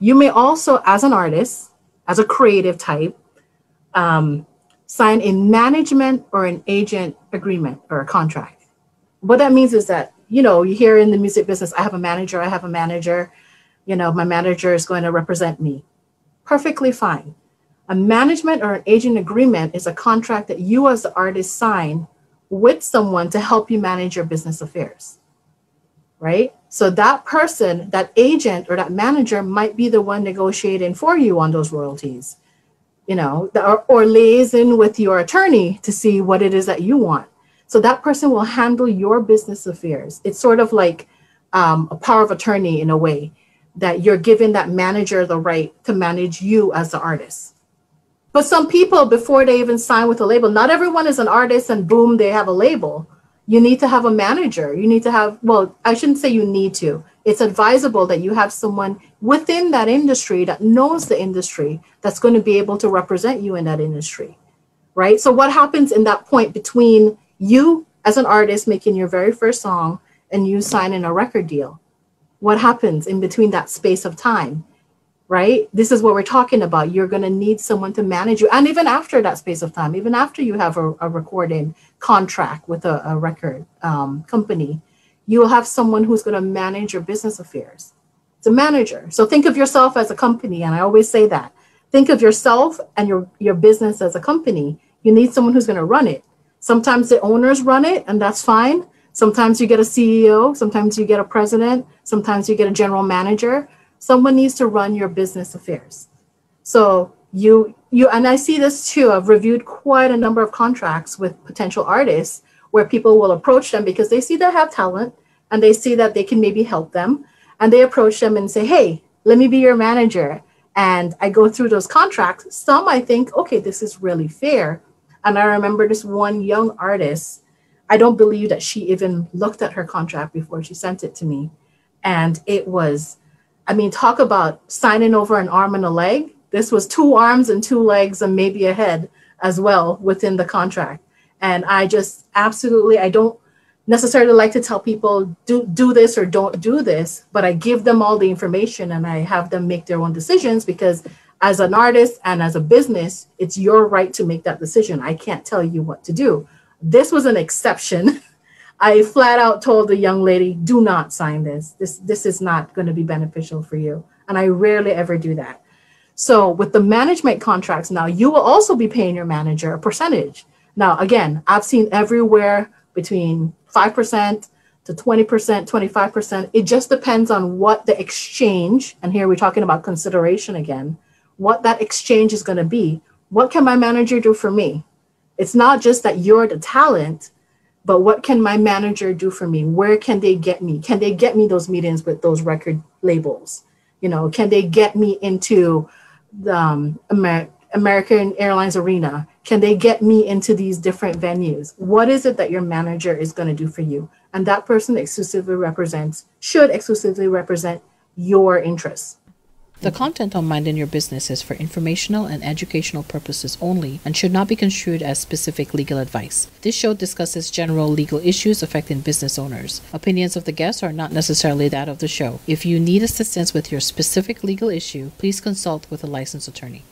You may also, as an artist, as a creative type, sign a management or an agent agreement or a contract. What that means is that, you hear in the music business, I have a manager, my manager is going to represent me. Perfectly fine. A management or an agent agreement is a contract that you as the artist sign with someone to help you manage your business affairs, right? So that person, that agent or that manager might be the one negotiating for you on those royalties, or liaison with your attorney to see what it is that you want. So that person will handle your business affairs. It's sort of like a power of attorney in a way, that you're giving that manager the right to manage you as the artist. But some people, before they even sign with a label, not everyone is an artist and boom, they have a label. You need to have a manager. You need to have, well, I shouldn't say you need to. It's advisable that you have someone within that industry that knows the industry that's going to be able to represent you in that industry, right? So what happens in that point between you as an artist making your very first song and you signing a record deal? What happens in between that space of time, right? This is what we're talking about. You're going to need someone to manage you. And even after that space of time, even after you have a recording contract with a record company, you will have someone who's going to manage your business affairs. It's a manager. So think of yourself as a company. And I always say that. Think of yourself and your business as a company. You need someone who's going to run it. Sometimes the owners run it, and that's fine. Sometimes you get a CEO. Sometimes you get a president. Sometimes you get a general manager. Someone needs to run your business affairs. So you, and I see this too. I've reviewed quite a number of contracts with potential artists where people will approach them because they see they have talent and they see that they can maybe help them. And they approach them and say, hey, let me be your manager. And I go through those contracts. Some I think, okay, this is really fair. And I remember this one young artist, I don't believe that she even looked at her contract before she sent it to me. And it was, talk about signing over an arm and a leg. This was 2 arms and 2 legs and maybe a head as well within the contract. And I just absolutely, I don't necessarily like to tell people do this or don't do this, but I give them all the information and I have them make their own decisions because as an artist and as a business, it's your right to make that decision. I can't tell you what to do. This was an exception. I flat out told the young lady, do not sign this. This is not going to be beneficial for you. And I rarely ever do that. So with the management contracts now, you will also be paying your manager a percentage. Now, again, I've seen everywhere between 5% to 20%, 25%. It just depends on what the exchange, and here we're talking about consideration again, what that exchange is going to be. What can my manager do for me? It's not just that you're the talent, but what can my manager do for me? Where can they get me? Can they get me those meetings with those record labels? Can they get me into the American Airlines Arena? Can they get me into these different venues? What is it that your manager is going to do for you? And that person should exclusively represent your interests. The content on Minding Your Business is for informational and educational purposes only and should not be construed as specific legal advice. This show discusses general legal issues affecting business owners. Opinions of the guests are not necessarily that of the show. If you need assistance with your specific legal issue, please consult with a licensed attorney.